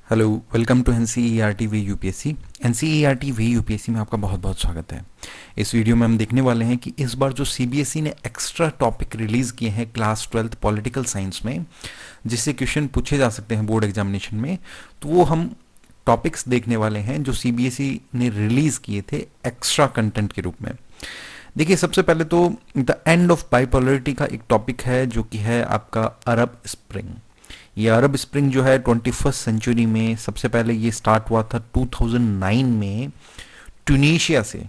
Hello, welcome to NCERT v UPSC. NCERT v UPSC में आपका बहुत बहुत स्वागत है। इस वीडियो में हम देखने वाले हैं कि इस बार जो सीबीएसई ने एक्स्ट्रा टॉपिक रिलीज़ किए हैं क्लास 12th पॉलिटिकल साइंस में, जिससे क्वेश्चन पूछे जा सकते हैं बोर्ड एग्जामिनेशन में, तो वो हम टॉपिक्स देखने वाले हैं जो सीबीएसई ने रिलीज़ किए थे एक्स्ट्रा कंटेंट के रूप में। देखिए, सबसे पहले तो द एंड ऑफ बाइपोलरिटी का एक टॉपिक है जो कि है आपका अरब स्प्रिंग। ये अरब स्प्रिंग जो है 21st सेंचुरी में सबसे पहले ये स्टार्ट हुआ था 2009 में ट्यूनीशिया से।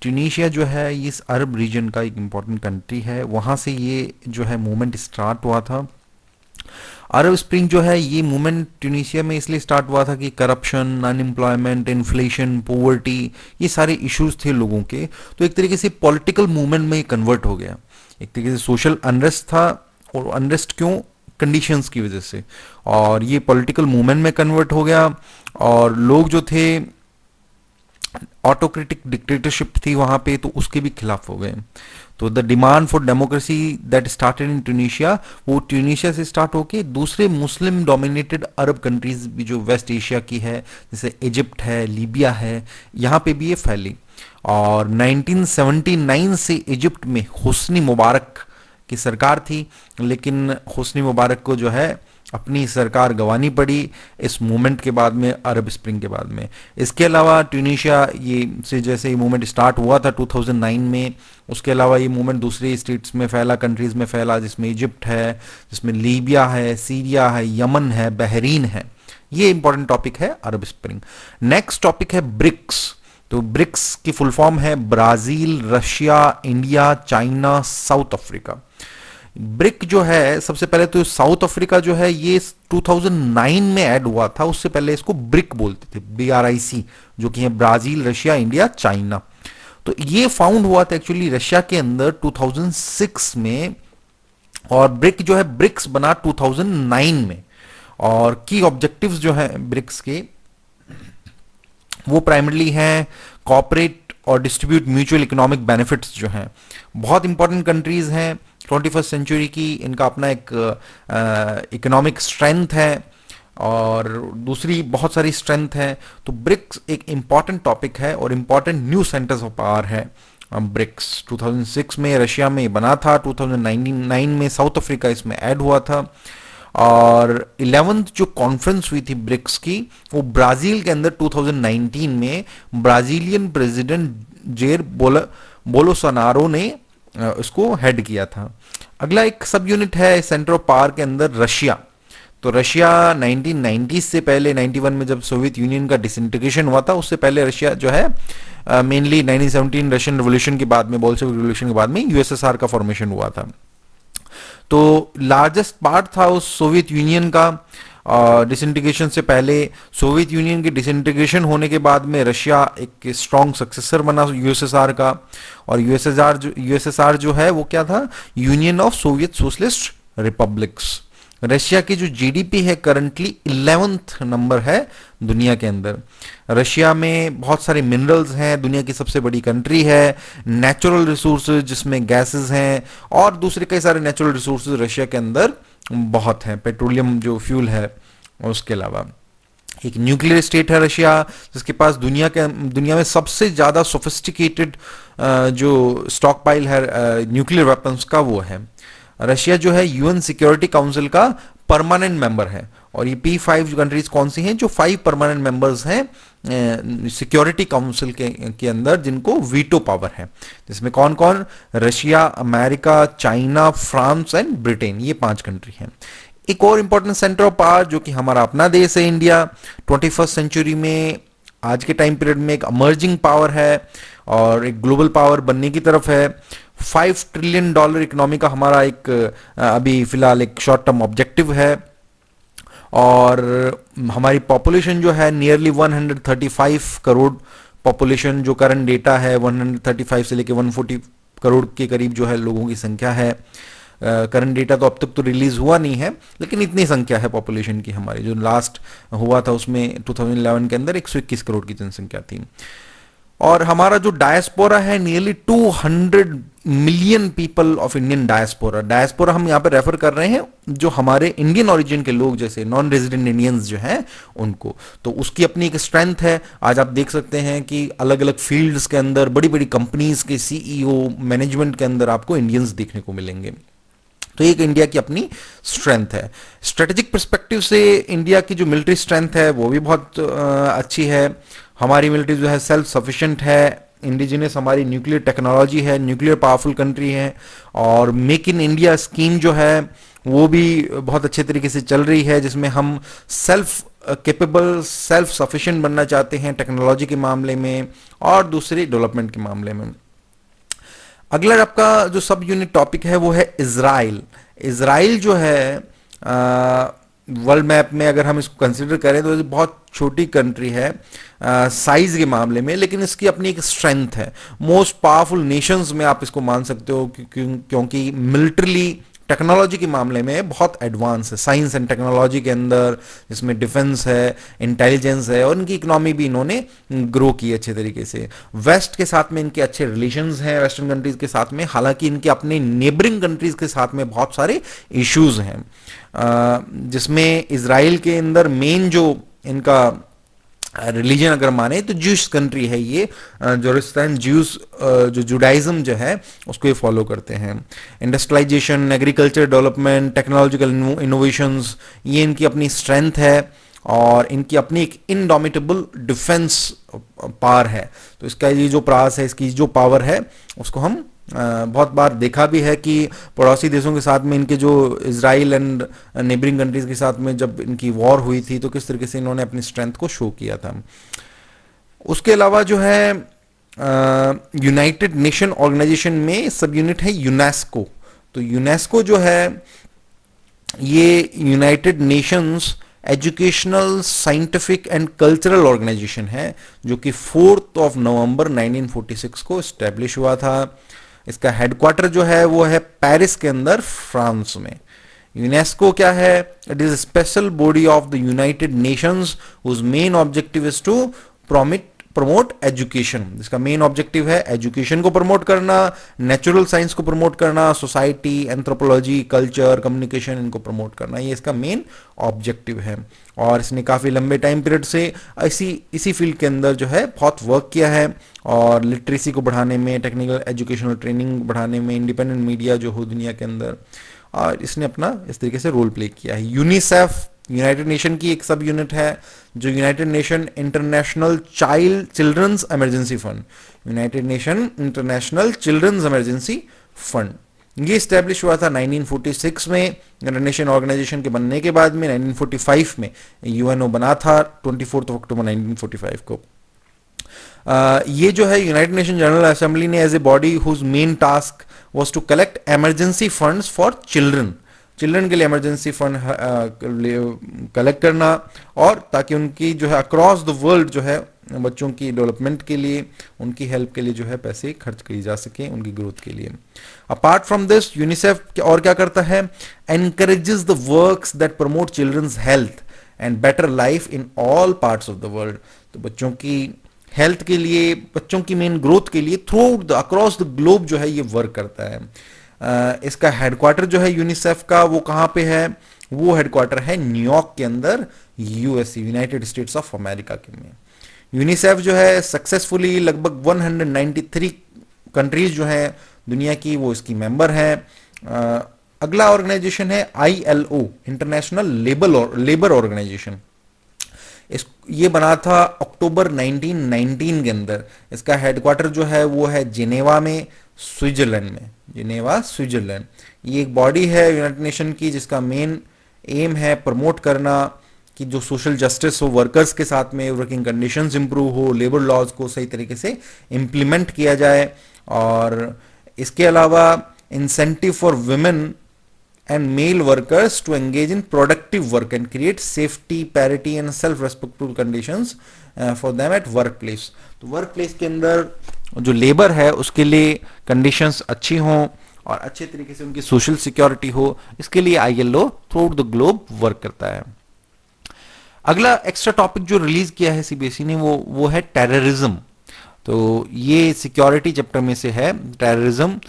ट्यूनीशिया जो है ये इस अरब रीजन का एक इम्पॉर्टेंट कंट्री है, वहाँ से ये जो है मूवमेंट स्टार्ट हुआ था। अरब स्प्रिंग जो है ये मूवमेंट ट्यूनीशिया में इसलिए स्टार्ट हुआ था कि करप्शन, अनएम्प्लॉयमेंट, इन्फ्लेशन, पोवर्टी, ये सारे इश्यूज थे लोगों के, तो एक तरीके से पॉलिटिकल मूवमेंट में कन्वर्ट हो गया। एक तरीके से सोशल अनरेस्ट था, और अनरेस्ट क्यों? कंडीशंस की वजह से, और ये पॉलिटिकल मूवमेंट में कन्वर्ट हो गया। और लोग जो थे, ऑटोक्रेटिक डिक्टेटरशिप थी वहां पे, तो उसके भी खिलाफ हो गए। तो the demand for democracy that started in Tunisia, वो ट्यूनीशिया से स्टार्ट होके दूसरे मुस्लिम डोमिनेटेड अरब कंट्रीज भी जो वेस्ट एशिया की है, जैसे इजिप्ट है, लीबिया है, यहाँ पे भी ये फैली। और 1979 से इजिप्ट में हुस्नी मुबारक की सरकार थी, लेकिन हुस्नी मुबारक को जो है अपनी सरकार गंवानी पड़ी इस मूवमेंट के बाद में, अरब स्प्रिंग के बाद में। इसके अलावा ट्यूनीशिया ये से जैसे ये मूवमेंट स्टार्ट हुआ था 2009 में, उसके अलावा ये मूवमेंट दूसरे स्टेट्स में फैला, कंट्रीज में फैला, जिसमें इजिप्ट है, जिसमें लीबिया है, सीरिया है, यमन है, बहरीन है। ये इंपॉर्टेंट टॉपिक है अरब स्प्रिंग। नेक्स्ट टॉपिक है ब्रिक्स। तो ब्रिक्स की फुल फॉर्म है Brazil, Russia, India, China, south Africa. Brick जो है, सबसे पहले तो साउथ अफ्रीका जो है ये 2009 में ऐड हुआ था, उससे पहले इसको ब्रिक बोलते थे, BRIC, जो कि है ब्राजील, रशिया, इंडिया, चाइना। तो ये फाउंड हुआ था एक्चुअली रशिया के अंदर 2006 में, और ब्रिक जो है ब्रिक्स बना 2009 में। और की ऑब्जेक्टिव्स जो है ब्रिक्स के, वो प्राइमरली हैं कॉपरेट और डिस्ट्रीब्यूट म्यूचुअल इकोनॉमिक बेनिफिट्स जो हैं। बहुत इंपॉर्टेंट कंट्रीज हैं 21st सेंचुरी की, इनका अपना एक इकोनॉमिक स्ट्रेंथ है और दूसरी बहुत सारी स्ट्रेंथ है। तो ब्रिक्स एक इंपॉर्टेंट टॉपिक है और important new centres of power है। ब्रिक्स 2006 में रशिया में बना था, 2009 में साउथ अफ्रीका इसमें ऐड हुआ था। और 11th जो कॉन्फ्रेंस हुई थी ब्रिक्स की, वो ब्राजील के अंदर 2019 में ब्राजीलियन प्रेसिडेंट जेर बोलोसोनारो ने इसको हेड किया था। अगला एक सब यूनिट है सेंटर ऑफ पावर के अंदर रशिया। तो रशिया 1990 से पहले, 91 में जब सोवियत यूनियन का डिसइंटीग्रेशन हुआ था, उससे पहले रशिया जो है मेनली 1917 रशियन रिवॉल्यूशन के बाद में, बोल्शेविक रिवॉल्यूशन के बाद में यूएसएसआर का फॉर्मेशन हुआ था। तो लार्जेस्ट पार्ट था उस सोवियत यूनियन का डिसइंटीग्रेशन से पहले। सोवियत यूनियन के डिसइंटीग्रेशन होने के बाद में रशिया एक स्ट्रॉन्ग सक्सेसर बना यूएसएसआर का। और यूएसएसआर जो है वो क्या था? Union of Soviet socialist republics. Russia की जो जीडीपी है करंटली 11th नंबर है दुनिया के अंदर। रशिया में बहुत सारे मिनरल्स हैं, दुनिया की सबसे बड़ी कंट्री है। नेचुरल रिसोर्सेज जिसमें गैसेस हैं और दूसरे कई सारे नेचुरल रिसोर्सेज रशिया के अंदर बहुत हैं, पेट्रोलियम जो फ्यूल है। उसके अलावा एक न्यूक्लियर स्टेट है रशिया, जिसके पास दुनिया में सबसे ज्यादा सोफिस्टिकेटेड जो स्टॉक पाइल है न्यूक्लियर वेपन्स का, वो है। रशिया जो है यूएन सिक्योरिटी काउंसिल का परमानेंट मेंबर है। और ये P5 कंट्रीज कौन सी हैं? जो 5 परमानेंट मेंबर्स हैं सिक्योरिटी काउंसिल के अंदर, जिनको वीटो पावर है। जिसमें कौन कौन? Russia, America, China, France and Britain, ये 5 कंट्री हैं। एक और इंपॉर्टेंट सेंटर ऑफ पावर जो कि हमारा अपना देश है इंडिया, 21st सेंचुरी में आज के टाइम पीरियड में एक अमर्जिंग पावर है और एक ग्लोबल पावर बनने की तरफ है। $5 ट्रिलियन इकोनॉमी का हमारा एक अभी फिलहाल एक शॉर्ट टर्म ऑब्जेक्टिव है। और हमारी पॉपुलेशन जो है नियरली 135 करोड़ पॉपुलेशन, जो करंट डेटा है 135 से लेके 140 करोड़ के करीब जो है लोगों की संख्या है। करंट डेटा तो अब तक तो रिलीज हुआ नहीं है, लेकिन इतनी संख्या है पॉपुलेशन की हमारी। जो लास्ट हुआ था उसमें 2011 के अंदर 121 करोड़ की जनसंख्या थी। और हमारा जो डायस्पोरा है nearly 200 million people of Indian diaspora, diaspora हम यहाँ पे रेफर कर रहे हैं जो हमारे इंडियन ओरिजिन के लोग जैसे नॉन रेजिडेंट इंडियंस जो हैं उनको, तो उसकी अपनी एक स्ट्रेंथ है। आज आप देख सकते हैं कि अलग अलग फील्ड्स के अंदर बड़ी बड़ी कंपनीज के सीईओ मैनेजमेंट के अंदर आपको इंडियंस देखने को मिलेंगे। तो एक इंडिया की अपनी स्ट्रेंथ है। स्ट्रेटेजिक पर्सपेक्टिव से इंडिया की जो मिलिट्री स्ट्रेंथ है वो भी बहुत अच्छी है। हमारी मिलिट्री जो है सेल्फ सफिशिएंट है, इंडिजिनस हमारी न्यूक्लियर टेक्नोलॉजी है, न्यूक्लियर पावरफुल कंट्री है, और मेक इन इंडिया स्कीम जो है वो भी बहुत अच्छे तरीके से चल रही है, जिसमें हम सेल्फ कैपेबल सेल्फ सफिशिएंट बनना चाहते हैं टेक्नोलॉजी के मामले में और दूसरी डेवलपमेंट के मामले में। अगला आपका जो सब यूनिट टॉपिक है वो है इजराइल। इजराइल जो है वर्ल्ड मैप में अगर हम इसको कंसिडर करें तो बहुत छोटी कंट्री है साइज के मामले में, लेकिन इसकी अपनी एक स्ट्रेंथ है। मोस्ट पावरफुल नेशंस में आप इसको मान सकते हो क्योंकि मिलिट्रीली टेक्नोलॉजी के मामले में बहुत एडवांस है, साइंस एंड टेक्नोलॉजी के अंदर, जिसमें डिफेंस है, इंटेलिजेंस है, और इनकी इकोनॉमी भी इन्होंने ग्रो की अच्छे तरीके से। वेस्ट के साथ में इनके अच्छे रिलेशंस हैं, वेस्टर्न कंट्रीज के साथ में, हालांकि इनके अपने नेबरिंग कंट्रीज के साथ में बहुत सारे इश्यूज हैं, जिसमें इजराइल के अंदर मेन जो इनका रिलीजन अगर माने तो ज्यूश कंट्री है ये, जोरिस्तान ज्यूस जो जुडाइज्म जो है उसको ये फॉलो करते हैं। Industrialisation, agriculture development, technological innovations, ये इनकी अपनी स्ट्रेंथ है और इनकी अपनी एक इनडोमिटेबल डिफेंस पावर है। तो इसका ये जो प्रयास है, इसकी जो पावर है उसको हम बहुत बार देखा भी है कि पड़ोसी देशों के साथ में इनके जो इजराइल एंड नेबरिंग कंट्रीज के साथ में जब इनकी वॉर हुई थी तो किस तरीके से इन्होंने अपनी स्ट्रेंथ को शो किया था। उसके अलावा जो है यूनाइटेड नेशन ऑर्गेनाइजेशन में सब यूनिट है यूनेस्को। तो यूनेस्को जो है ये United Nations Educational, Scientific and Cultural Organisation है, जो कि 4 नवंबर 1946 को एस्टेब्लिश हुआ था। इसका हेडक्वार्टर जो है वो है पेरिस के अंदर, फ्रांस में। यूनेस्को क्या है? It is special body of the United Nations whose main objective is to promote education. इसका मेन ऑब्जेक्टिव है एजुकेशन को प्रमोट करना, नेचुरल साइंस को प्रमोट करना, सोसाइटी, एंथ्रोपोलॉजी, कल्चर, कम्युनिकेशन, इनको प्रमोट करना, ये इसका मेन ऑब्जेक्टिव है। और इसने काफी लंबे टाइम पीरियड से इसी फील्ड के अंदर जो है बहुत वर्क किया है, और लिटरेसी को बढ़ाने में, टेक्निकल एजुकेशनल ट्रेनिंग बढ़ाने में, इंडिपेंडेंट मीडिया जो हो दुनिया के अंदर, और इसने अपना इस तरीके से रोल प्ले किया है। यूनिसेफ यूनाइटेड नेशन की एक सब यूनिट है, जो United Nation International Children's Emergency Fund, United Nation International Children's Emergency Fund, ये स्टैब्लिश हुआ था 1946 में। यूनाइटेड नेशन ऑर्गेनाइजेशन के बनने के बाद में 1945 में यूएनओ बना था, 24 अक्टूबर 1945 को। ये जो है यूनाइटेड नेशन जनरल असेंबली ने as a body whose main task was to collect emergency funds for children के लिए इमरजेंसी फंड कलेक्ट करना, और ताकि उनकी जो है अक्रॉस द वर्ल्ड जो है बच्चों की डेवलपमेंट के लिए, उनकी हेल्प के लिए जो है पैसे खर्च किए जा सके उनकी ग्रोथ के लिए। अपार्ट फ्रॉम दिस यूनिसेफ और क्या करता है? Encourages the works that promote children's health and better life in all parts of the world. तो बच्चों की हेल्थ के लिए, बच्चों की मेन ग्रोथ के लिए through out the across the globe जो है ये वर्क करता है। इसका हेडक्वार्टर जो है यूनिसेफ का वो कहां पे है? वो हेडक्वार्टर है न्यूयॉर्क के अंदर, USA, United states of America के में। यूनिसेफ जो है सक्सेसफुली लगभग 193 कंट्रीज जो है दुनिया की वो इसकी मेंबर है। अगला ऑर्गेनाइजेशन है आईएलओ, इंटरनेशनल लेबर ऑर्गेनाइजेशन। ये बना था अक्टूबर 1919 के अंदर। इसका हेडक्वार्टर जो है वो है जिनेवा में, स्विट्जरलैंड में, जिनेवा स्विट्जरलैंड। ये एक बॉडी है यूनाइटेड नेशन की जिसका मेन एम है प्रमोट करना कि जो सोशल जस्टिस हो, वर्कर्स के साथ में वर्किंग कंडीशंस इंप्रूव हो, लेबर लॉज को सही तरीके से इम्प्लीमेंट किया जाए, और इसके अलावा incentive for women and male workers to engage in productive work and create safety, parity and self-respectful conditions for them at workplace। तो वर्कप्लेस के अंदर जो लेबर है उसके लिए कंडीशंस अच्छी हों और अच्छे तरीके से उनकी सोशल सिक्योरिटी हो, इसके लिए ILO through out the globe work करता है। अगला एक्स्ट्रा टॉपिक जो रिलीज किया है सीबीएसई ने वो है टेररिज्म। तो ये सिक्योरिटी चैप्टर में से है टेररिज्म।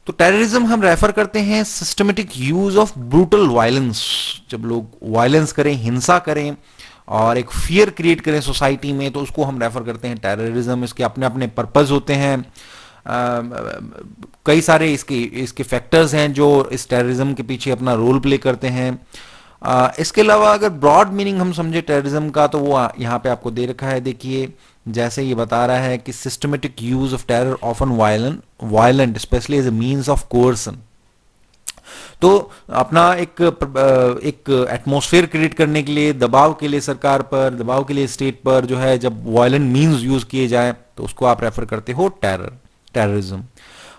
तो टेररिज्म हम रेफर करते हैं systematic use of brutal violence, जब लोग वायलेंस करें, हिंसा करें और एक फियर क्रिएट करें सोसाइटी में, तो उसको हम रेफर करते हैं टेररिज्म। इसके अपने अपने पर्पस होते हैं, कई सारे इसके इसके फैक्टर्स हैं जो इस टेररिज्म के पीछे अपना रोल प्ले करते हैं। इसके अलावा अगर ब्रॉड मीनिंग हम समझे टेररिज्म का, तो वो यहाँ पे आपको दे रखा है, देखिए जैसे ये बता रहा है कि systematic use of terror often violent especially as a means of coercion. तो अपना एक एटमॉस्फेयर क्रिएट करने के लिए, दबाव के लिए सरकार पर, दबाव के लिए स्टेट पर जो है, जब वायलेंट मींस यूज किए जाए तो उसको आप रेफर करते हो टेररिज्म।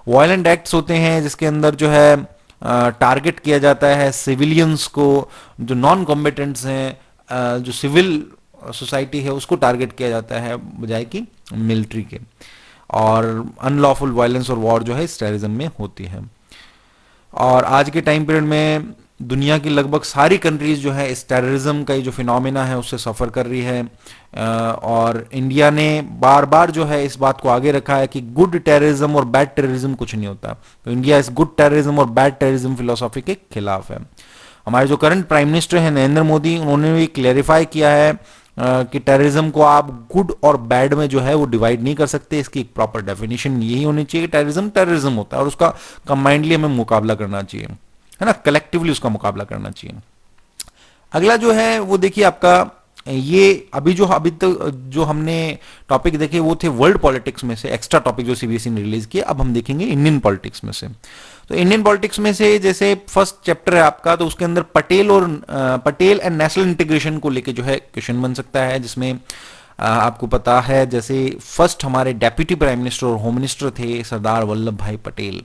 वायलेंट एक्ट्स होते हैं जिसके अंदर जो है टारगेट किया जाता है सिविलियंस को, जो नॉन कॉम्बेटेंट्स हैं, जो सिविल सोसाइटी है उसको टारगेट किया जाता है बजाय कि मिलिट्री के। और अनलॉफुल वायलेंस और वॉर जो है इस टेररिज्म में होती है। और आज के टाइम पीरियड में दुनिया की लगभग सारी कंट्रीज जो है इस टेररिज्म का जो फिनोमेना है उससे सफ़र कर रही है। और इंडिया ने बार बार जो है इस बात को आगे रखा है कि गुड टेररिज्म और बैड टेररिज्म कुछ नहीं होता। तो इंडिया इस गुड टेररिज्म और बैड टेररिज्म फिलोसॉफी के खिलाफ है। हमारे जो करंट प्राइम मिनिस्टर हैं नरेंद्र मोदी, उन्होंने भी क्लेरिफाई किया है कि टेररिज्म को आप गुड और बैड में जो है वो डिवाइड नहीं कर सकते। इसकी एक प्रॉपर डेफिनेशन यही होनी चाहिए, टेररिज्म टेररिज्म होता है और उसका कंबाइंडली हमें मुकाबला करना चाहिए, है ना, कलेक्टिवली उसका मुकाबला करना चाहिए। अगला जो है वो देखिए आपका, ये अभी तक जो हमने टॉपिक देखे वो थे वर्ल्ड पॉलिटिक्स में से, एक्स्ट्रा टॉपिक जो सीबीएसई ने रिलीज किए। अब हम देखेंगे इंडियन पॉलिटिक्स में से। तो इंडियन पॉलिटिक्स में से जैसे फर्स्ट चैप्टर है आपका, तो उसके अंदर पटेल एंड नेशनल इंटीग्रेशन को लेके जो है क्वेश्चन बन सकता है, जिसमें आपको पता है जैसे फर्स्ट हमारे डेप्यूटी प्राइम मिनिस्टर और होम मिनिस्टर थे सरदार वल्लभ भाई पटेल,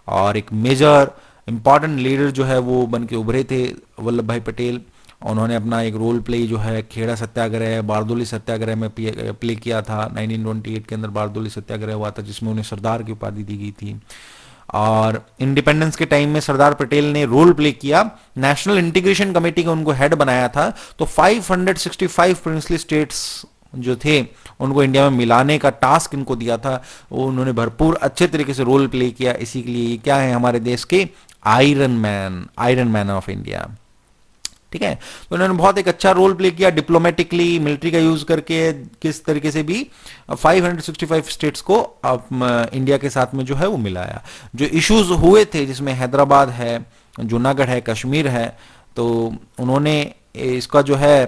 और एक मेजर इंपॉर्टेंट लीडर जो है वो बन के उभरे थे वल्लभ भाई पटेल। उन्होंने अपना एक रोल प्ले जो है खेड़ा सत्याग्रह, बारदोली सत्याग्रह में प्ले किया था। 1928 के अंदर बारदोली सत्याग्रह हुआ था जिसमें उन्हें सरदार की उपाधि दी गई थी। और इंडिपेंडेंस के टाइम में सरदार पटेल ने रोल प्ले किया, नेशनल इंटीग्रेशन कमेटी का उनको हेड बनाया था। तो 565 प्रिंसली स्टेट्स जो थे उनको इंडिया में मिलाने का टास्क इनको दिया था, वो उन्होंने भरपूर अच्छे तरीके से रोल प्ले किया। इसी के लिए क्या है, हमारे देश के आयरन मैन ऑफ इंडिया, ठीक है। तो उन्होंने बहुत एक अच्छा रोल प्ले किया डिप्लोमेटिकली, मिलिट्री का यूज करके, किस तरीके से भी 565 स्टेट्स को इंडिया के साथ में जो है वो मिलाया। जो इश्यूज हुए थे जिसमें हैदराबाद है, जूनागढ़ है, कश्मीर है, तो उन्होंने इसका जो है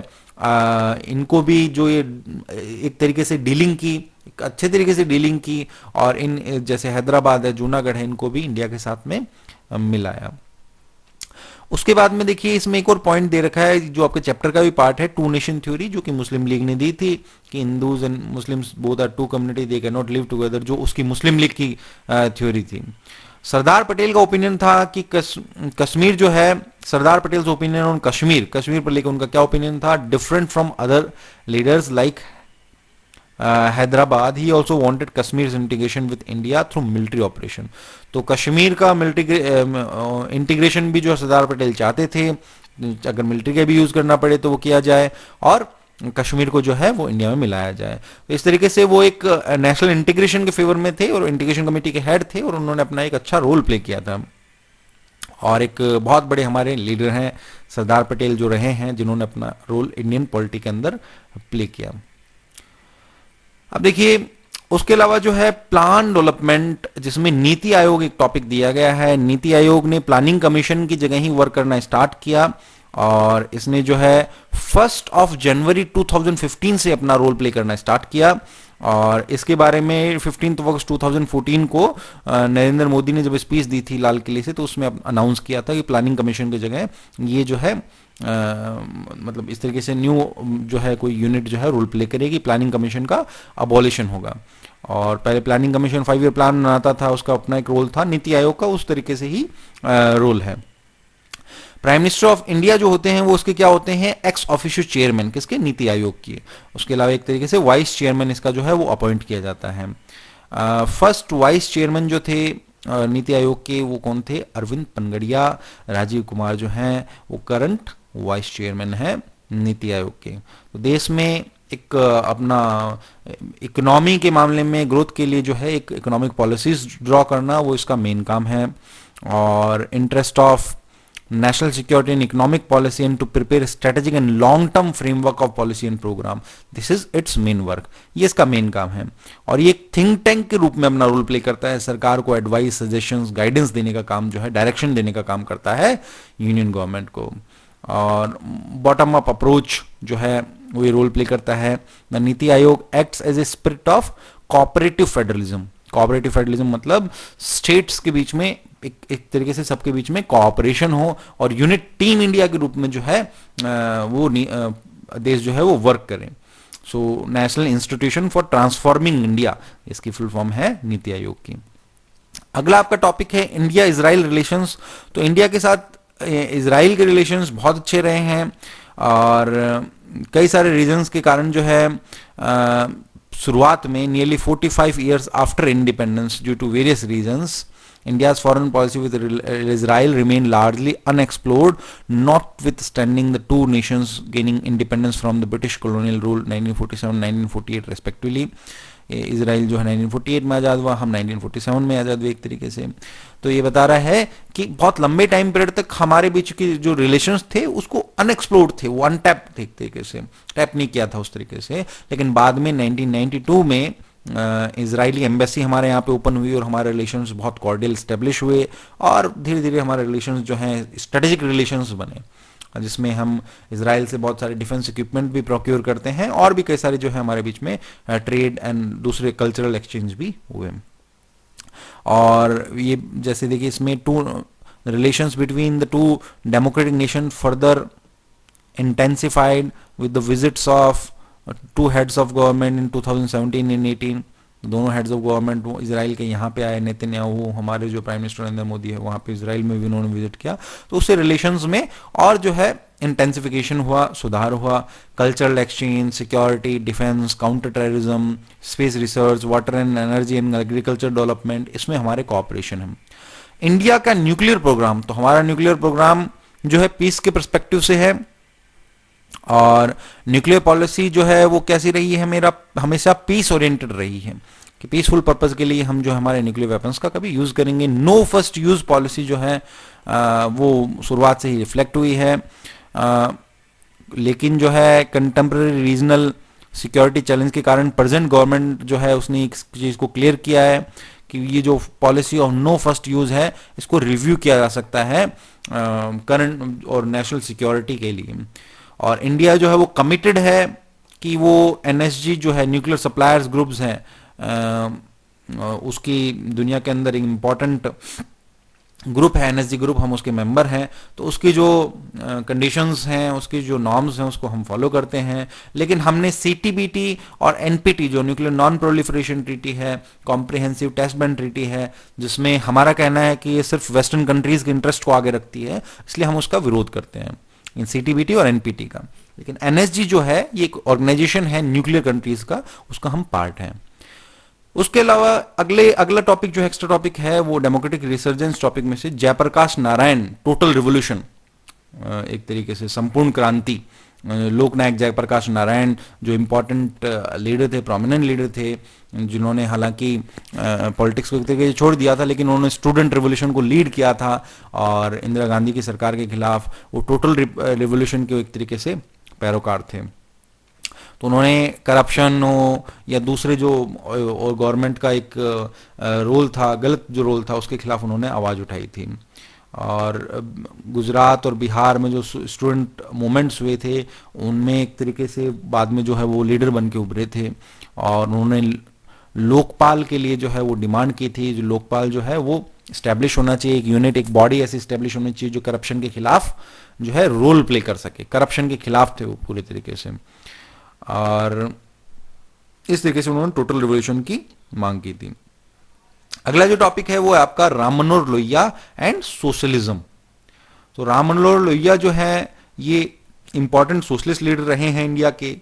इनको भी जो ये एक तरीके से डीलिंग की, एक अच्छे तरीके से डीलिंग की, और इन जैसे हैदराबाद है, जूनागढ़ है, इनको भी इंडिया के साथ में मिलाया। उसके बाद में देखिए इसमें एक और पॉइंट दे रखा है जो आपके चैप्टर का भी पार्ट है, टू नेशन थ्योरी, जो कि मुस्लिम लीग ने दी थी कि Hindus and Muslims both are two community, they can not live together, जो उसकी मुस्लिम लीग की थ्योरी थी। सरदार पटेल का ओपिनियन था कि कश्मीर जो है, सरदार पटेल ओपिनियन ऑन कश्मीर पर लेकर उनका क्या ओपिनियन था, different from other leaders like Hyderabad. He also wanted Kashmir integration with India through military operation. तो कश्मीर का मिलिट्री इंटीग्रेशन भी जो सरदार पटेल चाहते थे, अगर मिलिट्री का भी यूज करना पड़े तो वो किया जाए, और कश्मीर को जो है वो इंडिया में मिलाया जाए। तो इस तरीके से वो एक नेशनल इंटीग्रेशन के फेवर में थे और इंटीग्रेशन कमेटी के हेड थे, और उन्होंने अपना एक अच्छा रोल प्ले किया था। और एक बहुत बड़े हमारे लीडर हैं सरदार पटेल जो रहे हैं, जिन्होंने अपना रोल इंडियन पॉलिटी के अंदर प्ले किया। अब देखिए उसके अलावा जो है प्लान डेवलपमेंट, जिसमें नीति आयोग एक टॉपिक दिया गया है। नीति आयोग ने प्लानिंग कमीशन की जगह ही वर्क करना स्टार्ट किया, और इसने जो है 1 जनवरी 2015 से अपना रोल प्ले करना स्टार्ट किया। और इसके बारे में 15 अगस्त 2014 को नरेंद्र मोदी ने जब स्पीच दी थी लाल किले से, तो उसमें अनाउंस किया था कि प्लानिंग कमीशन की जगह ये जो है मतलब इस तरीके से न्यू जो है कोई यूनिट जो है रोल प्ले करेगी, प्लानिंग कमीशन का अबॉलिशन होगा। और पहले प्लानिंग कमीशन 5 ईयर प्लान बनाता था, उसका अपना एक रोल था। नीति आयोग का उस तरीके से ही रोल है। प्राइम मिनिस्टर ऑफ इंडिया जो होते हैं वो उसके क्या होते हैं, एक्स ऑफिशियो चेयरमैन, किसके, नीति आयोग के। उसके अलावा एक तरीके से वाइस चेयरमैन इसका जो है वो अपॉइंट किया जाता है। फर्स्ट वाइस चेयरमैन जो थे नीति आयोग के वो कौन थे, अरविंद पनगड़िया। राजीव कुमार जो हैं वो करंट वाइस चेयरमैन है नीति आयोग के। तो देश में एक अपना इकोनॉमी के मामले में ग्रोथ के लिए जो है एक इकोनॉमिक पॉलिसीज ड्रॉ करना, वो इसका मेन काम है। और interest of national security and economic policy and to prepare strategic and long term framework of policy and program, this is its main work। ये इसका मेन काम है। और ये एक थिंक टैंक के रूप में अपना रोल प्ले करता है, सरकार को एडवाइस, सजेशंस, गाइडेंस देने का काम जो है, डायरेक्शन देने का काम करता है यूनियन गवर्नमेंट को। और बॉटम अप अप्रोच जो है वो ये रोल प्ले करता है। The NITI Aayog acts as a spirit of cooperative federalism. Cooperative federalism मतलब स्टेट्स के बीच में एक तरीके से सबके बीच में कोऑपरेशन हो और यूनिट टीम इंडिया के रूप में जो है वो देश जो है वो वर्क करें। So national institution for transforming India इसकी फुल फॉर्म है नीति आयोग की। अगला आपका टॉपिक है इंडिया इजराइल रिलेशंस। तो इंडिया के साथ इजराइल के रिलेशंस बहुत अच्छे रहे हैं और कई सारे रीजंस के कारण जो है शुरुआत में nearly 45 years after independence due to various reasons India's foreign policy with Israel remained largely unexplored, notwithstanding the two nations gaining independence from the British colonial rule 1947-1948 respectively। Israel जो है 1948 में आज़ाद हुआ, हम 1947 में आज़ाद हुए एक तरीके से। तो ये बता रहा है कि बहुत लंबे टाइम पीरियड तक हमारे बीच के जो रिलेशंस थे उसको अनएक्सप्लोर्ड थे, वो अनटैप थे, एक तरीके से टैप नहीं किया था उस तरीके से। लेकिन बाद में 1992 में इजरायली एम्बेसी हमारे यहाँ पे ओपन हुई और हमारे रिलेशंस बहुत कॉर्डियल स्टेब्लिश हुए और धीरे धीरे हमारे रिलेशंस जो हैं स्ट्रेटेजिक रिलेशंस बने, जिसमें हम इजराइल से बहुत सारे डिफेंस इक्विपमेंट भी प्रोक्योर करते हैं और भी कई सारे जो है हमारे बीच में ट्रेड एंड दूसरे कल्चरल एक्सचेंज भी हुए। और ये जैसे देखिए इसमें two relations between the two democratic nation further intensified with the visits of two heads of government in 2017 and 18। दोनों हेड्स ऑफ गवर्नमेंट वो इजराइल के यहाँ पे आए, नेतन्याहू हमारे जो प्राइम मिनिस्टर नरेंद्र मोदी है वहाँ पे इजराइल में भी उन्होंने विजिट किया। तो उससे रिलेशंस में और जो है इंटेंसिफिकेशन हुआ, सुधार हुआ। Cultural exchange, security, defence, counter terrorism, space research, water and energy and agriculture development, इसमें हमारे कॉपरेशन है। इंडिया का न्यूक्लियर प्रोग्राम, तो हमारा न्यूक्लियर प्रोग्राम जो है पीस के परस्पेक्टिव से है और न्यूक्लियर पॉलिसी जो है वो कैसी रही है, मेरा हमेशा पीस ओरिएंटेड रही है कि पीसफुल पर्पस के लिए हम जो हमारे न्यूक्लियर वेपन्स का कभी यूज करेंगे। नो फर्स्ट यूज पॉलिसी जो है वो शुरुआत से ही रिफ्लेक्ट हुई है। लेकिन जो है कंटेम्प्रेरी रीजनल सिक्योरिटी चैलेंज के कारण प्रेजेंट गवर्नमेंट जो है उसने इस चीज को क्लियर किया है कि ये जो policy of no first use है इसको रिव्यू किया जा सकता है करंट और नेशनल सिक्योरिटी के लिए। और इंडिया जो है वो कमिटेड है कि वो एनएसजी जो है न्यूक्लियर सप्लायर्स ग्रुप्स हैं उसकी दुनिया के अंदर एक इम्पॉर्टेंट ग्रुप है एनएसजी ग्रुप, हम उसके मेंबर हैं। तो उसकी जो कंडीशंस हैं, उसकी जो नॉर्म्स हैं उसको हम फॉलो करते हैं। लेकिन हमने सीटीबीटी और एनपीटी जो न्यूक्लियर नॉन प्रोलिफरेशन ट्रीटी है, कॉम्प्रिहेंसिव टेस्ट बैंड ट्रीटी है, जिसमें हमारा कहना है कि ये सिर्फ वेस्टर्न कंट्रीज के इंटरेस्ट को आगे रखती है, इसलिए हम उसका विरोध करते हैं इन सीटीबीटी और एनपीटी का। लेकिन एनएसजी जो है ये एक ऑर्गेनाइजेशन है न्यूक्लियर कंट्रीज का, उसका हम पार्ट हैं। उसके अलावा अगला टॉपिक जो एक्स्ट्रा टॉपिक है वो डेमोक्रेटिक रिसर्जेंस टॉपिक में से जयप्रकाश नारायण टोटल रिवोल्यूशन, एक तरीके से संपूर्ण क्रांति, लोकनायक जयप्रकाश नारायण जो इम्पोर्टेंट लीडर थे, प्रोमिनेंट लीडर थे, जिन्होंने हालांकि पॉलिटिक्स को एक तरीके से छोड़ दिया था लेकिन उन्होंने स्टूडेंट रिवोल्यूशन को लीड किया था और इंदिरा गांधी की सरकार के खिलाफ वो टोटल रिवोल्यूशन के एक तरीके से पैरोकार थे। तो उन्होंने करप्शन हो या दूसरे जो और गवर्नमेंट का एक रोल था, गलत जो रोल था, उसके खिलाफ उन्होंने आवाज़ उठाई थी। और गुजरात और बिहार में जो स्टूडेंट मूवमेंट्स हुए थे उनमें एक तरीके से बाद में जो है वो लीडर बन के उभरे थे और उन्होंने लोकपाल के लिए जो है वो डिमांड की थी। जो लोकपाल जो है वो स्टैब्लिश होना चाहिए, एक यूनिट, एक बॉडी ऐसी स्टैब्लिश होनी चाहिए जो करप्शन के खिलाफ जो है रोल प्ले कर सके। करप्शन के खिलाफ थे वो पूरे तरीके से और इस तरीके से उन्होंने टोटल रिवोल्यूशन की मांग की थी। अगला जो टॉपिक है वो है आपका राम मनोहर लोहिया एंड सोशलिज्म। तो राम मनोहर लोहिया जो है ये इंपॉर्टेंट सोशलिस्ट लीडर रहे हैं इंडिया के।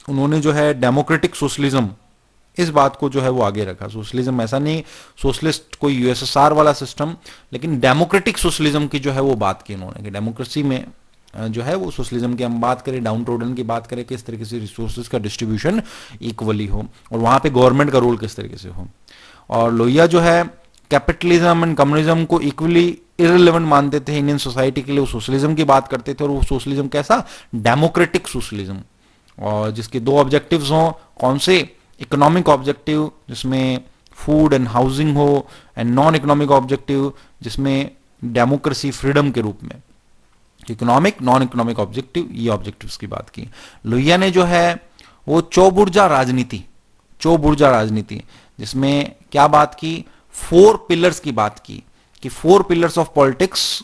उन्होंने जो है डेमोक्रेटिक सोशलिज्म इस बात को जो है वो आगे रखा। सोशलिज्म ऐसा नहीं सोशलिस्ट कोई यूएसएसआर वाला सिस्टम, लेकिन डेमोक्रेटिक सोशलिज्म की जो है वो बात की उन्होंने कि डेमोक्रेसी में जो है वो सोशलिज्म की हम बात करें, डाउन ट्रोडन की बात करें, किस तरीके से रिसोर्सेज का डिस्ट्रीब्यूशन इक्वली हो और वहां पे गवर्नमेंट का रोल किस तरीके से हो। और लोहिया जो है कैपिटलिज्म एंड कम्युनिज्म को इक्वली इररिलेवेंट मानते थे इंडियन सोसाइटी के लिए। वो सोशलिज्म की बात करते थे और वो सोशलिज्म कैसा, डेमोक्रेटिक सोशलिज्म, और जिसके दो ऑब्जेक्टिव्स हों, कौन से, इकोनॉमिक ऑब्जेक्टिव जिसमें फूड एंड हाउसिंग हो, एंड नॉन इकोनॉमिक ऑब्जेक्टिव जिसमें डेमोक्रेसी फ्रीडम के रूप में। इकोनॉमिक, नॉन इकोनॉमिक ऑब्जेक्टिव, ये ऑब्जेक्टिव्स की बात की। लोहिया ने जो है वो चौबुर्जा राजनीति, चौबुर्जा राजनीति जिसमें क्या बात की, 4 पिलर्स की बात की कि 4 pillars of politics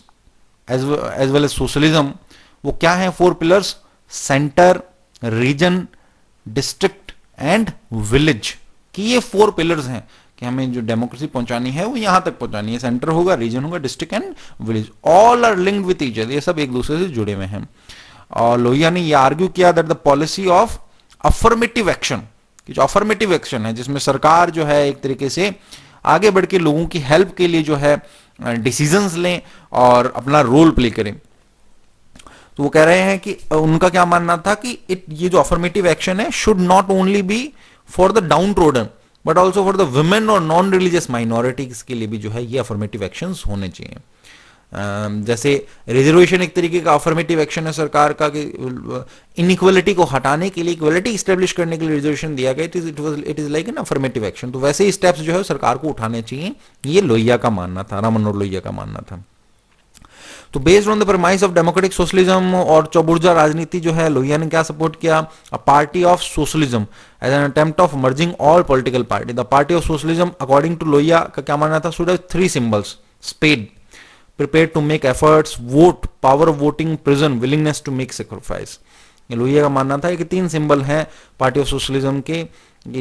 as well as socialism. वो क्या है 4 pillars, centre, region, district and village, कि ये 4 पिलर्स हैं कि हमें जो डेमोक्रेसी पहुंचानी है वो यहां तक पहुंचानी है। सेंटर होगा, रीजन होगा, district and village, all are linked with each other, ये सब एक दूसरे से जुड़े हुए हैं। और लोहिया ने ये आर्ग्यू किया that the policy of affirmative action, कि जो अफर्मेटिव एक्शन है जिसमें सरकार जो है एक तरीके से आगे बढ़ के लोगों की हेल्प के लिए जो है डिसीजंस लें और अपना रोल प्ले करें। तो वो कह रहे हैं कि उनका क्या मानना था कि ये जो अफर्मेटिव एक्शन है should not only be for the downtrodden but also for the women और नॉन रिलीजियस माइनॉरिटीज के लिए भी जो है ये अफर्मेटिव एक्शंस होने चाहिए। जैसे रिजर्वेशन एक तरीके का अफर्मेटिव एक्शन है सरकार का कि इनइक्वालिटी को हटाने के लिए, इक्वालिटी स्टेब्लिश करने के लिए रिजर्वेशन दिया गया, it is like an affirmative action. तो वैसे ही स्टेप्स जो है सरकार को उठाने चाहिए, ये लोहिया का मानना था, राम मनोहर लोहिया का मानना था। तो based on the premise of democratic socialism और चौबुर्जा राजनीति जो है, लोहिया ने क्या सपोर्ट किया, a party of socialism as an attempt of merging all political party. The party of socialism according to Lohia का क्या मानना था, should have 3 symbols, spade, prepared to make efforts, vote, power of voting, prison, willingness to make sacrifice। Lohia का मानना था कि 3 symbol हैं party of socialism के,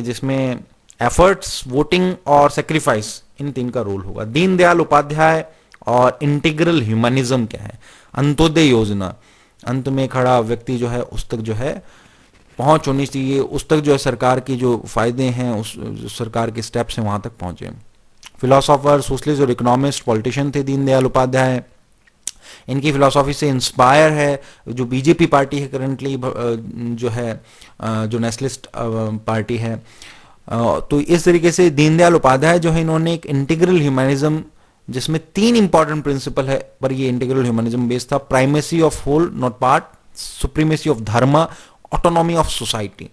जिसमें एफर्ट्स, वोटिंग और सेक्रीफाइस, इन 3 का रोल होगा। दीनदयाल उपाध्याय और इंटीग्रल ह्यूमनिज्म क्या है, अंत्योदय योजना, अंत में खड़ा व्यक्ति जो है उस तक जो है पहुंच होनी चाहिए, उस तक जो है सरकार की जो फायदे हैं, उस जो सरकार के स्टेप्स हैं वहां तक पहुंचे। फिलोसोफर, सोशलिस्ट और इकोनॉमिस्ट, पॉलिटिशियन थे दीनदयाल उपाध्याय। इनकी फिलोसॉफी से इंस्पायर है जो बीजेपी पार्टी है करंटली, जो है जो नेशनलिस्ट पार्टी है। तो इस तरीके से दीनदयाल उपाध्याय जो है, इन्होंने एक इंटीग्रल ह्यूमनिज्म जिसमें 3 इंपॉर्टेंट प्रिंसिपल है पर ये इंटीग्रल ह्यूमनिज्म बेस्ड था, primacy of whole not part, supremacy of dharma, autonomy of society,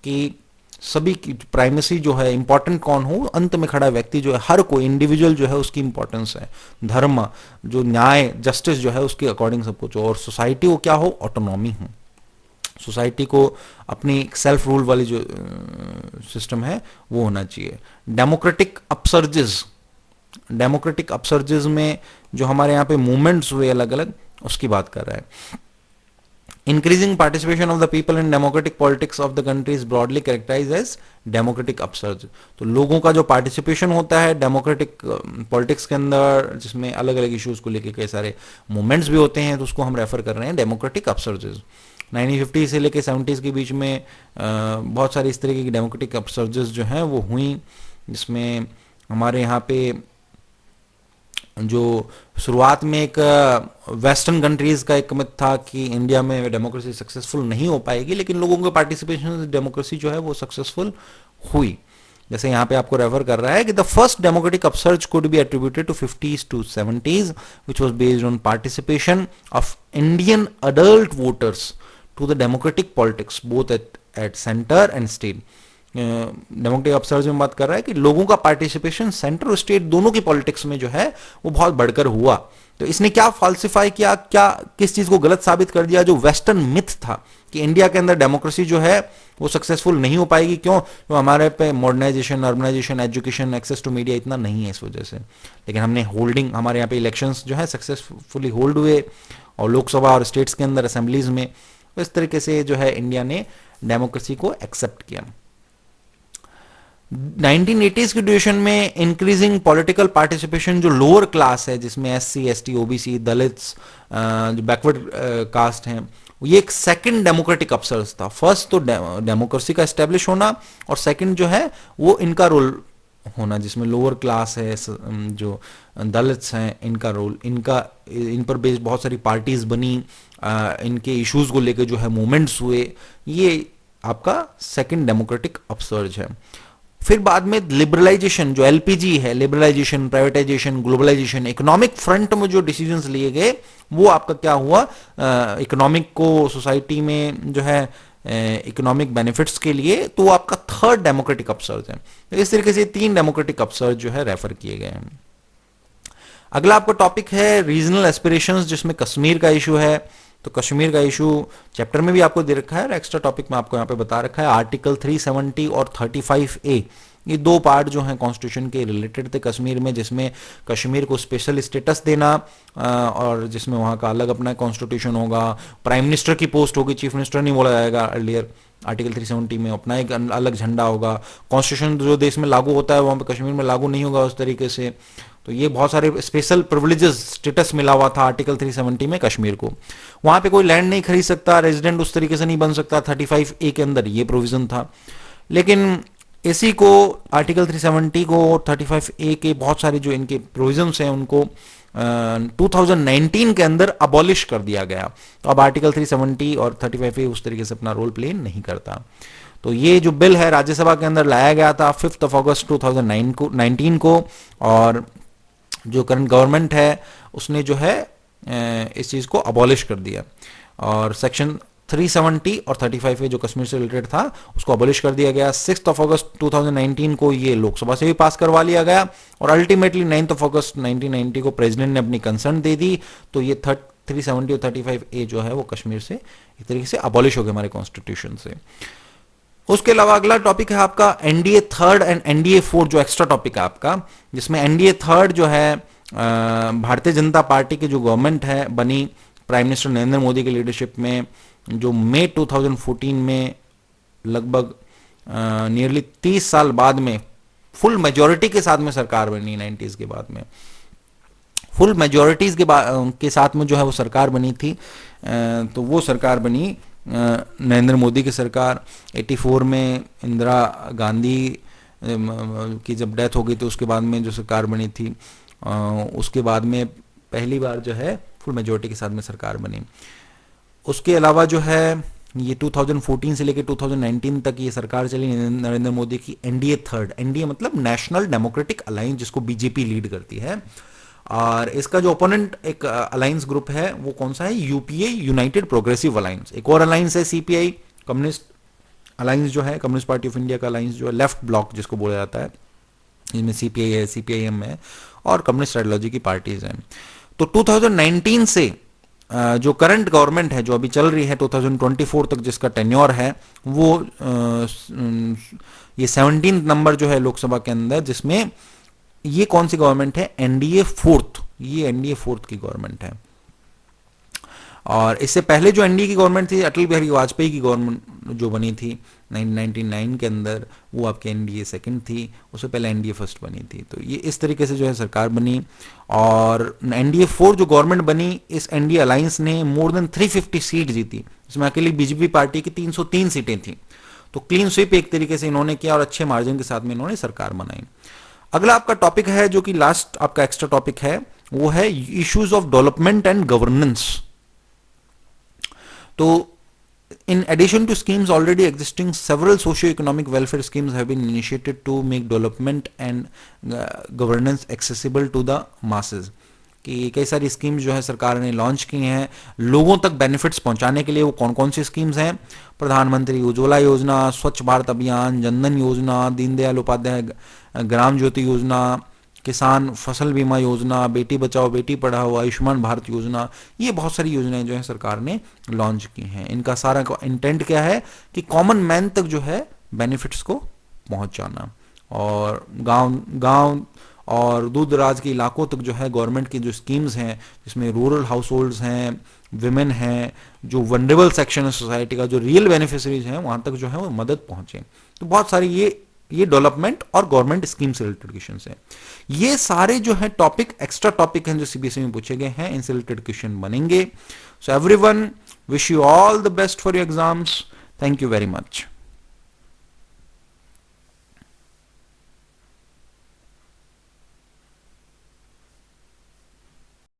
कि सभी की प्राइमेसी जो है, इंपॉर्टेंट कौन हो, अंत में खड़ा व्यक्ति जो है, हर कोई इंडिविजुअल जो है उसकी इंपॉर्टेंस है, धर्म जो न्याय जस्टिस जो है उसके अकॉर्डिंग सब कुछ हो, और सोसाइटी को क्या हो, ऑटोनॉमी हो, सोसाइटी को अपनी सेल्फ रूल वाली जो सिस्टम है वो होना चाहिए। डेमोक्रेटिक अपसर्जेस, डेमोक्रेटिक अपसर्जेस में जो हमारे यहाँ पे मूवमेंट्स हुए अलग अलग, उसकी बात कर रहा है। Increasing participation of the people in democratic politics of the country is broadly characterized as democratic upsurge। तो लोगों का जो पार्टिसिपेशन होता है डेमोक्रेटिक पॉलिटिक्स के अंदर, जिसमें अलग अलग इश्यूज को लेके कई सारे मूवमेंट्स भी होते हैं, तो उसको हम रेफर कर रहे हैं डेमोक्रेटिक अपसर्जेस। 1950 से लेके 70s के बीच में बहुत सारी इस तरीके की डेमोक्रेटिक अपसर्जेस जो हैं वो हुई, जिसमें हमारे यहाँ पे जो शुरुआत में एक वेस्टर्न कंट्रीज का एक मत था कि इंडिया में डेमोक्रेसी सक्सेसफुल नहीं हो पाएगी, लेकिन लोगों के पार्टिसिपेशन से डेमोक्रेसी जो है वो सक्सेसफुल हुई। जैसे यहाँ पे आपको रेफर कर रहा है कि the first democratic upsurge could be attributed to 50s to 70s which was based on participation of Indian adult voters to the democratic politics both at centre and state. Democratic upsurge में बात कर रहा है कि लोगों का participation centre और state दोनों की पॉलिटिक्स में जो है वो बहुत बढ़कर हुआ। तो इसने क्या फाल्सिफाई किया, क्या किस चीज को गलत साबित कर दिया, जो वेस्टर्न मिथ था कि इंडिया के अंदर डेमोक्रेसी जो है वो सक्सेसफुल नहीं हो पाएगी। क्यों? तो हमारे पे modernisation, urbanisation, education, access to media इतना नहीं है इस वजह से। लेकिन हमने होल्डिंग, हमारे यहाँ पे इलेक्शंस जो है सक्सेसफुली होल्ड हुए और लोकसभा और स्टेट्स के अंदर असेंबलीज में, तो इस तरीके से जो है इंडिया ने डेमोक्रेसी को एक्सेप्ट किया। 1980s की ड्यूरेशन में इंक्रीजिंग पॉलिटिकल पार्टिसिपेशन जो लोअर क्लास है, जिसमें SC, ST, OBC, दलित्स, जो बैकवर्ड कास्ट हैं, ये एक सेकंड डेमोक्रेटिक अपसर्ज था। फर्स्ट तो डेमोक्रेसी का एस्टेब्लिश होना, और सेकंड जो है वो इनका रोल होना, जिसमें लोअर क्लास है, जो दलित्स हैं, इनका रोल, इन पर बेस्ड बहुत सारी पार्टीज बनी इनके इश्यूज को लेकर जो है मूवमेंट्स हुए, ये आपका सेकंड डेमोक्रेटिक अपसर्ज है। फिर बाद में लिबरलाइजेशन, जो एलपीजी है, liberalisation, privatisation, globalisation, economic front में जो डिसीजंस लिए गए वो आपका क्या हुआ, इकोनॉमिक को सोसाइटी में जो है इकोनॉमिक बेनिफिट्स के लिए, तो वो आपका थर्ड डेमोक्रेटिक अपसर्ज है। तो इस तरीके से तीन डेमोक्रेटिक अपसर्ज जो है रेफर किए गए हैं। अगला आपका टॉपिक है रीजनल एस्पिरेशंस, जिसमें कश्मीर का इशू है। तो कश्मीर का इशू चैप्टर में भी आपको दे रखा है और एक्स्ट्रा टॉपिक में आपको यहाँ पे बता रखा है। आर्टिकल 370 और 35A, ये दो पार्ट जो हैं कॉन्स्टिट्यूशन के रिलेटेड थे कश्मीर में, जिसमें कश्मीर को स्पेशल स्टेटस देना और जिसमें वहाँ का अलग अपना कॉन्स्टिट्यूशन होगा, प्राइम मिनिस्टर की पोस्ट होगी, चीफ मिनिस्टर नहीं बोला जाएगा अर्लियर आर्टिकल 370 में, अपना एक अलग झंडा होगा। कॉन्स्टिट्यूशन जो देश में लागू होता है वहाँ पे कश्मीर में लागू नहीं होगा उस तरीके से। तो ये बहुत सारे स्पेशल प्रिविलेजेस स्टेटस मिला हुआ था आर्टिकल 370 में कश्मीर को। वहां पे कोई लैंड नहीं खरीद सकता, रेजिडेंट उस तरीके से नहीं बन सकता, 35A के अंदर ये प्रोविजन था। लेकिन इसी को आर्टिकल 370 को और 35A के बहुत सारे जो इनके प्रोविजंस हैं उनको 2019 के अंदर अबॉलिश कर दिया गया। तो अब आर्टिकल 370 और 35A उस तरीके से अपना रोल प्ले नहीं करता। तो ये जो बिल है राज्यसभा के अंदर लाया गया था 5 अगस्त 2019 को, और जो करंट गवर्नमेंट है उसने जो है इस चीज को अबॉलिश कर दिया, और सेक्शन 370 और 35A जो कश्मीर से रिलेटेड था उसको अबॉलिश कर दिया गया। 6 अगस्त 2019 को ये लोकसभा से भी पास करवा लिया गया, और अल्टीमेटली 9 अगस्त 1990 को प्रेसिडेंट ने अपनी कंसर्न दे दी। तो ये 370 और 35A जो है वो कश्मीर से एक तरीके से अबॉलिश हो गए हमारे कॉन्स्टिट्यूशन से। उसके अलावा अगला टॉपिक है आपका NDA third and NDA fourth, जो एक्स्ट्रा टॉपिक है आपका, जिसमें एनडीए थर्ड जो है भारतीय जनता पार्टी की जो गवर्नमेंट है बनी प्राइम मिनिस्टर नरेंद्र मोदी की लीडरशिप में, जो मई 2014 में लगभग नियरली 30 साल बाद में फुल मेजोरिटी के साथ में सरकार बनी। 90s के बाद में फुल मेजोरिटीज के साथ में जो है वो सरकार बनी थी। तो वो सरकार बनी नरेंद्र मोदी की सरकार। 84 में इंदिरा गांधी की जब डेथ हो गई तो उसके बाद में जो सरकार बनी थी, उसके बाद में पहली बार जो है फुल मेजोरिटी के साथ में सरकार बनी। उसके अलावा जो है ये 2014 से लेकर 2019 तक ये सरकार चली नरेंद्र मोदी की एनडीए थर्ड। एनडीए मतलब नेशनल डेमोक्रेटिक अलायंस, जिसको बीजेपी लीड करती है। और इसका जो ओपोनेंट एक अलायंस ग्रुप है वो कौन सा है, यूपीए, यूनाइटेड प्रोग्रेसिव अलायंस। एक और अलायंस है सीपीआई, कम्युनिस्ट अलायंस जो है, कम्युनिस्ट पार्टी ऑफ इंडिया का अलायंस जो है, लेफ्ट ब्लॉक जिसको बोला जाता है, इसमें सीपीआई है, सीपीआईएम है और कम्युनिस्ट आइडियोलॉजी की पार्टीज हैं। तो 2019 से जो करंट गवर्नमेंट है जो अभी चल रही है 2024 तक जिसका टेन्योर है, वो ये 17 नंबर जो है लोकसभा के अंदर, जिसमें ये कौन सी गवर्नमेंट है, एनडीए फोर्थ, ये एनडीए फोर्थ की गवर्नमेंट है। और इससे पहले जो एनडीए की गवर्नमेंट थी, अटल बिहारी वाजपेयी की गवर्नमेंट जो बनी थी 1999 के अंदर, वो आपके एनडीए सेकंड थी, उससे पहले एनडीए फर्स्ट बनी थी। तो ये इस तरीके से जो है सरकार बनी। और एनडीए फोर्थ जो गवर्नमेंट बनी, इस एनडीए अलायंस ने मोर देन 350 सीट जीती, इसमें अकेली बीजेपी पार्टी की 303 सीटें थी। तो क्लीन स्वीप एक तरीके से इन्होंने किया और अच्छे मार्जिन के साथ में इन्होंने सरकार बनाई। अगला आपका टॉपिक है जो कि लास्ट आपका एक्स्ट्रा टॉपिक है, वो है issues of development and governance. तो in addition to schemes already existing, several socio-economic welfare schemes have been initiated to make development and governance accessible to the masses. कि कई सारी स्कीम्स जो है सरकार ने लॉन्च की हैं लोगों तक बेनिफिट्स पहुंचाने के लिए। वो कौन कौन सी स्कीम्स हैं, प्रधानमंत्री उज्ज्वला योजना, स्वच्छ भारत अभियान, जनधन योजना, दीनदयाल उपाध्याय ग्राम ज्योति योजना, किसान फसल बीमा योजना, बेटी बचाओ बेटी पढ़ाओ, आयुष्मान भारत योजना, ये बहुत सारी योजनाएं जो है सरकार ने लॉन्च की हैं। इनका सारा इंटेंट क्या है कि कॉमन मैन तक जो है बेनिफिट्स को पहुंचाना, और गांव और दूर दराज के इलाकों तक जो है गवर्नमेंट की जो स्कीम्स हैं, जिसमें रूरल हाउस होल्ड्स हैं, विमेन हैं, जो वनरेबल सेक्शन है सोसाइटी का, जो रियल बेनिफिशरीज हैं, वहां तक जो है वो मदद पहुंचे। तो बहुत सारी ये डेवलपमेंट और गवर्नमेंट स्कीम से रिलेटेड क्वेश्चन है। ये सारे जो है टॉपिक एक्स्ट्रा टॉपिक हैं जो सीबीएसई में पूछे गए हैं, इनसे रिलेटेड क्वेश्चन बनेंगे। So everyone, wish you all the best for your exams. Thank you very much.